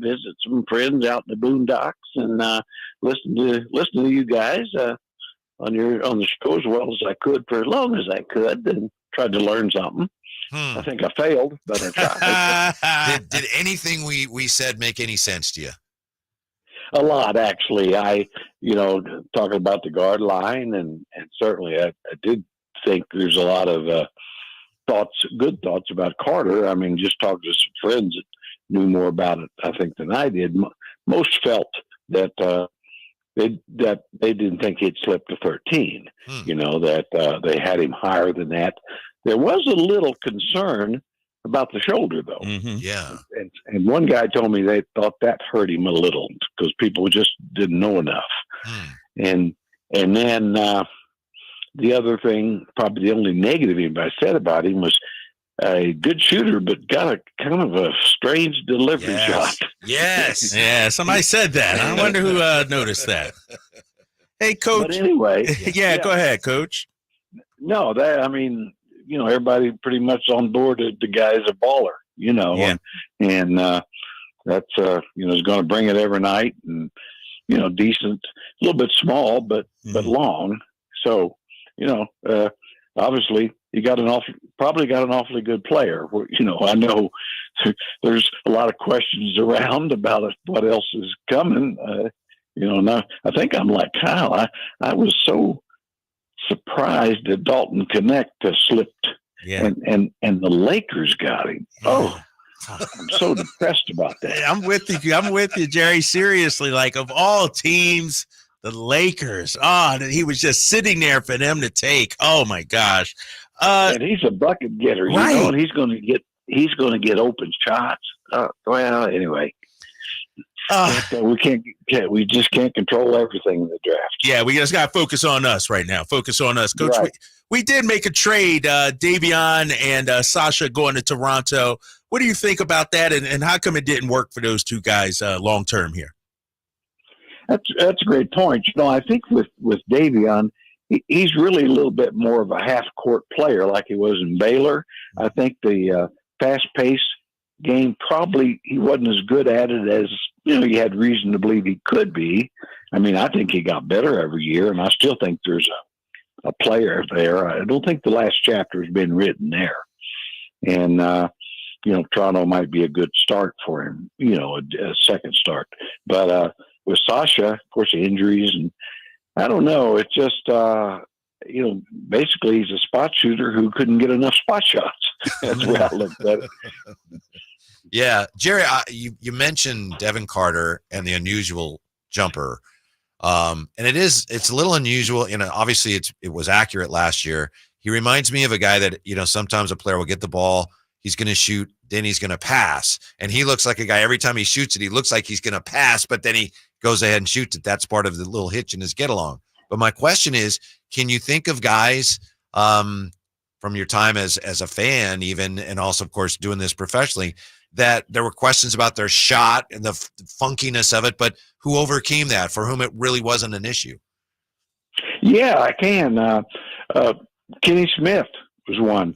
visit some friends out in the boondocks, and listen to you guys on the show as well as I could for as long as I could, and tried to learn something. I think I failed, but I tried. Did anything we said make any sense to you? A lot, actually. Talking about the guard line, and certainly I did think there's a lot of good thoughts about Carter. I mean, just talking to some friends that knew more about it, I think, than I did. Most felt that they didn't think he'd slip to 13. That they had him higher than that. There was a little concern about the shoulder, though. Mm-hmm. Yeah. And one guy told me they thought that hurt him a little because people just didn't know enough. And then the other thing, probably the only negative anybody said about him, was a good shooter, but got a kind of a strange delivery shot. Yes. Yeah, somebody said that. I wonder who noticed that. Hey, Coach. But anyway. Yeah, go ahead, Coach. No, everybody pretty much on board. The guy's a baller, and that's is going to bring it every night, and decent, a little bit small, but long. So obviously he probably got an awfully good player. I know there's a lot of questions around about what else is coming. Now I think I'm like Kyle. I was so surprised that Dalton Connect slipped, and the Lakers got him. Oh, I'm so depressed about that. I'm with you, Jerry. Seriously, like of all teams, the Lakers. He was just sitting there for them to take. Oh my gosh! And he's a bucket getter, right? And he's going to get open shots. Well, anyway. We just can't control everything in the draft. Yeah, we just got to focus on us right now. Focus on us, Coach. Right. We did make a trade, Davion and Sasha going to Toronto. What do you think about that, and how come it didn't work for those two guys long term here? That's a great point. I think with Davion, he's really a little bit more of a half court player, like he was in Baylor. I think the fast pace game, probably he wasn't as good at it as you had reason to believe he could be. I mean, I think he got better every year, and I still think there's a player there. I don't think the last chapter has been written there, and Toronto might be a good start for him, a second start. But with Sasha, of course, injuries, and I don't know. It's just basically he's a spot shooter who couldn't get enough spot shots. That's the way I looked at it. Yeah, Jery, you mentioned Devin Carter and the unusual jumper, and it's a little unusual. Obviously it was accurate last year. He reminds me of a guy that sometimes a player will get the ball, he's going to shoot, then he's going to pass, and he looks like a guy every time he shoots it, he looks like he's going to pass, but then he goes ahead and shoots it. That's part of the little hitch in his get along. But my question is, can you think of guys from your time as a fan, even, and also of course doing this professionally, that there were questions about their shot and the funkiness of it, but who overcame that, for whom it really wasn't an issue? Yeah, I can. Kenny Smith was one.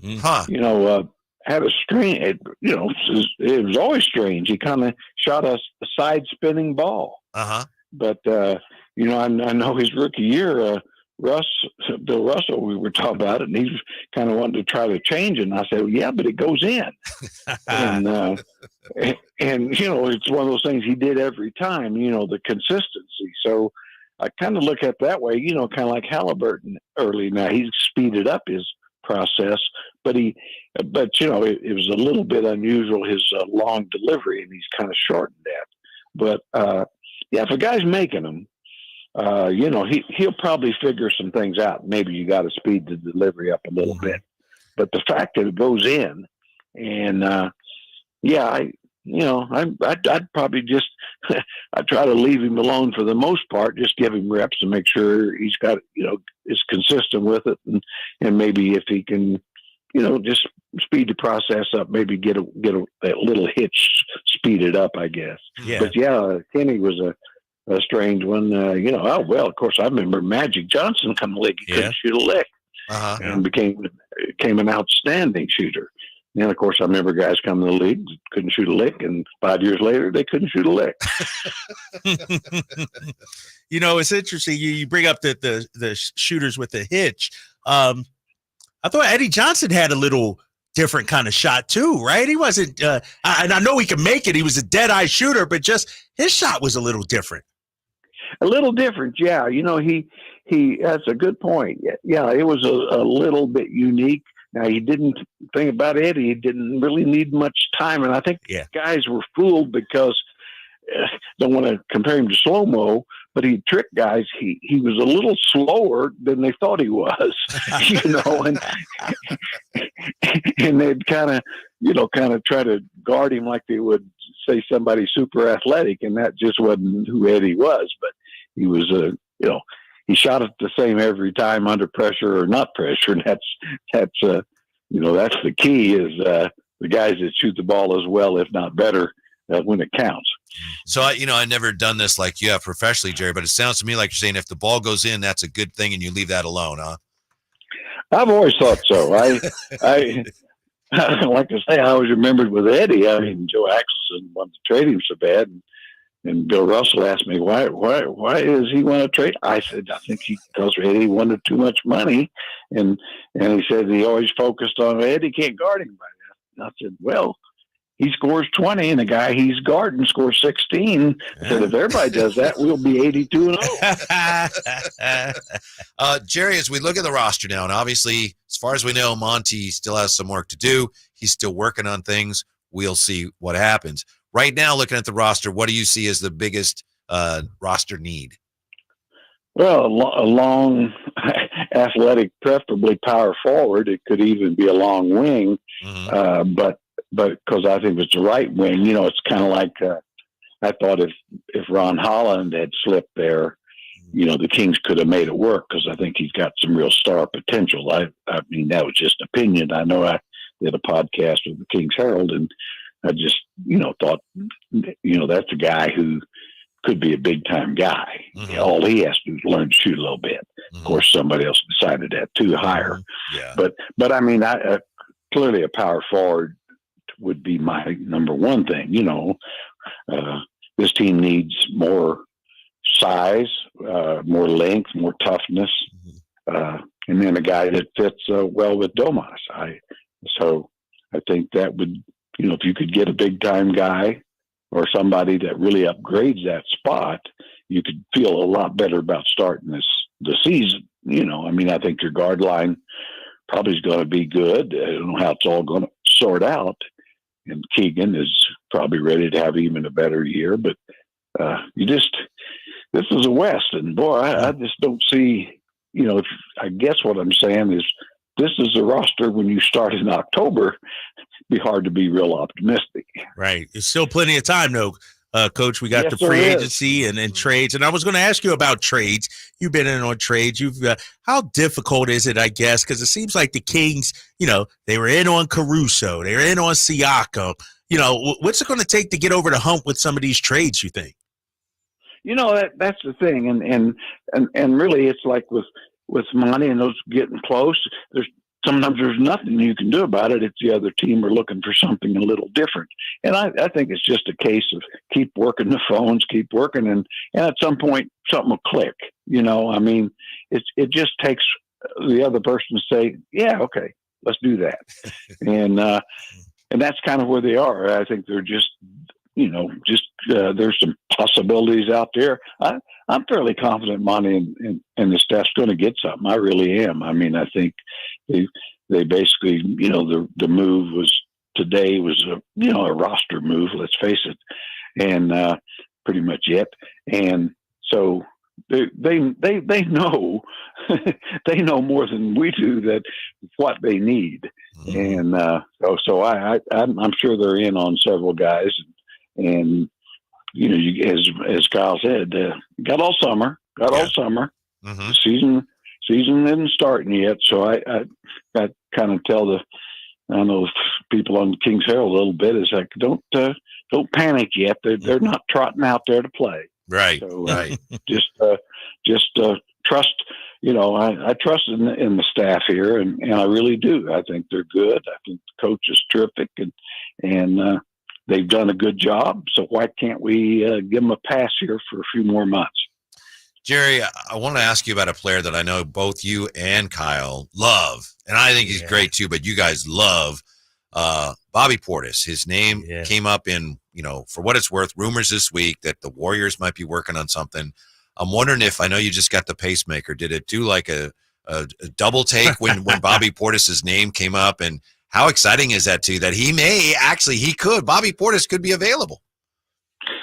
Had a strange, it was always strange. He kind of shot a side spinning ball. But, I know his rookie year, Bill Russell, we were talking about it, and he kind of wanted to try to change it. And I said, well, yeah, but it goes in. and it's one of those things he did every time, the consistency. So I kind of look at it that way, kind of like Halliburton early. Now he's speeded up his process, but it was a little bit unusual, his long delivery, and he's kind of shortened that. But, if a guy's making them, he'll probably figure some things out. Maybe you got to speed the delivery up a little bit, but the fact that it goes in, and I'd probably just I'd try to leave him alone for the most part. Just give him reps to make sure he's got is consistent with it, and maybe if he can, just speed the process up, maybe get a little hitch speeded up, I guess. Yeah. But Kenny was a strange one. Of course, I remember Magic Johnson come to the league. He couldn't shoot a lick, and became an outstanding shooter. And of course, I remember guys coming to the league, couldn't shoot a lick, and 5 years later, they couldn't shoot a lick. It's interesting. You bring up the shooters with the hitch. I thought Eddie Johnson had a little different kind of shot too, right? He wasn't, and I know he can make it. He was a dead-eye shooter, but just his shot was a little different. A little different, yeah. He that's a good point. Yeah, it was a little bit unique. Now, he didn't think about it. He didn't really need much time. And I think guys were fooled because don't want to compare him to slow-mo, but he tricked guys. He was a little slower than they thought he was, and they'd kind of try to guard him like they would say somebody super athletic. And that just wasn't who Eddie was, but he was he shot it the same every time under pressure or not pressure. And that's the key is the guys that shoot the ball as well, if not better, when it counts. So I never done this like you have professionally, Jerry, but it sounds to me like you're saying if the ball goes in, that's a good thing, and you leave that alone, huh? I've always thought so. I like to say I always remembered with Eddie. I mean, Joe Axelson wanted to trade him so bad, and Bill Russell asked me why does he want to trade? I said I think because Eddie wanted too much money, and he said he always focused on Eddie can't guard anybody. And I said, well, he scores 20, and the guy he's guarding scores 16. I said, if everybody does that, we'll be 82-0. Jerry, as we look at the roster now, and obviously, as far as we know, Monty still has some work to do. He's still working on things. We'll see what happens. Right now, looking at the roster, what do you see as the biggest roster need? Well, a long, athletic, preferably power forward. It could even be a long wing, but because I think it's the right wing, it's kind of like I thought if Ron Holland had slipped there, the Kings could have made it work because I think he's got some real star potential. I mean, that was just opinion. I know I did a podcast with the Kings Herald, and I just, thought, that's a guy who could be a big time guy. All he has to do is learn to shoot a little bit. Of course, somebody else decided that too higher. Yeah. But I mean, clearly a power forward would be my number one thing. This team needs more size, more length, more toughness, and then a guy that fits well with Domas. So I think that would, if you could get a big time guy or somebody that really upgrades that spot, you could feel a lot better about starting the season. I mean, I think your guard line probably is going to be good. I don't know how it's all going to sort out. And Keegan is probably ready to have even a better year, but this is a West, and boy, I just don't see, I guess what I'm saying is this is a roster when you start in October, be hard to be real optimistic. Right. It's still plenty of time though, Coach. We got the free agency and trades, and I was going to ask you about trades. You've been in on trades. How difficult is it, I guess, because it seems like the Kings, they were in on Caruso, they were in on Siakam. What's it going to take to get over the hump with some of these trades, you think? That's the thing, and really, it's like with money and those getting close. Sometimes there's nothing you can do about it if the other team are looking for something a little different. And I think it's just a case of keep working the phones, keep working, and at some point something will click. I mean, it just takes the other person to say, yeah, okay, let's do that. And that's kind of where they are. I think they're just, there's some possibilities out there. I'm fairly confident Monty and the staff's going to get something. I really am. I mean, I think they basically, the move today was a roster move, let's face it. And pretty much it. And so they know, they know more than we do that what they need. And so I'm sure they're in on several guys, and as Kyle said, got all summer. Mm-hmm. The season isn't starting yet, so I kind of tell people on the Kings Herald a little bit is like don't panic yet. They're not trotting out there to play. Right. So right. Just trust. I trust in the staff here, and I really do. I think they're good. I think the coach is terrific, and they've done a good job. So why can't we give them a pass here for a few more months? Jerry, I want to ask you about a player that I know both you and Kyle love, and I think he's great too, but you guys love Bobby Portis. His name came up in, for what it's worth, rumors this week that the Warriors might be working on something. I'm wondering if, I know you just got the pacemaker, did it do like a double take when Bobby Portis' name came up, and how exciting is that to you that Bobby Portis could be available?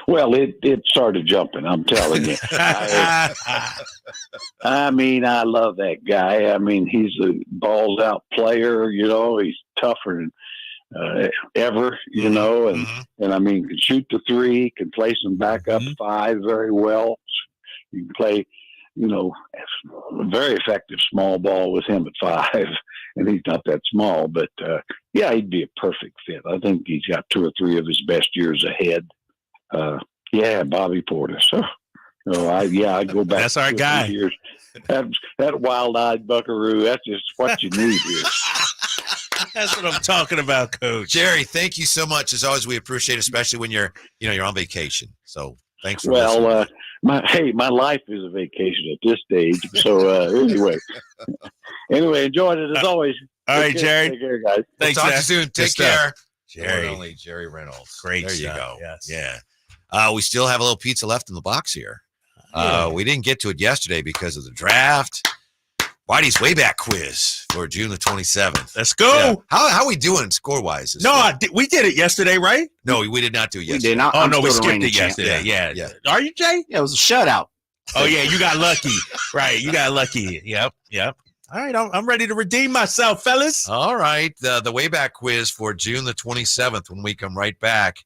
Well, it started jumping, I'm telling you. I love that guy. He's a balls-out player, he's tougher than ever, and can shoot the three, can play some backup five very well. You can play, very effective small ball with him at 5, and he's not that small, but he'd be a perfect fit. I think he's got 2 or 3 of his best years ahead. Bobby Portis. I'd go back. That's our guy. Years. That wild-eyed buckaroo. That's just what you need here. That's what I'm talking about, Coach. Jerry, thank you so much. As always, we appreciate it, especially when you're on vacation. So thanks for listening. My life is a vacation at this stage. So anyway, enjoyed it as always. All right, Jerry. Take care, guys. Thanks. Talk to you soon. Take care. Jerry. Only Jerry Reynolds. Great. There you go. Yes. Yeah. We still have a little pizza left in the box here. We didn't get to it yesterday because of the draft. Whitey's Wayback Quiz for June the 27th. Let's go. Yeah. How are we doing score-wise? We did it yesterday, right? No, we did not do it yesterday. We did not. Oh, no, we skipped it yesterday. Yeah. Are you, Jay? Yeah, it was a shutout. Oh, yeah, you got lucky. Right, you got lucky. Yep. All right, I'm ready to redeem myself, fellas. All right, the Wayback Quiz for June the 27th when we come right back.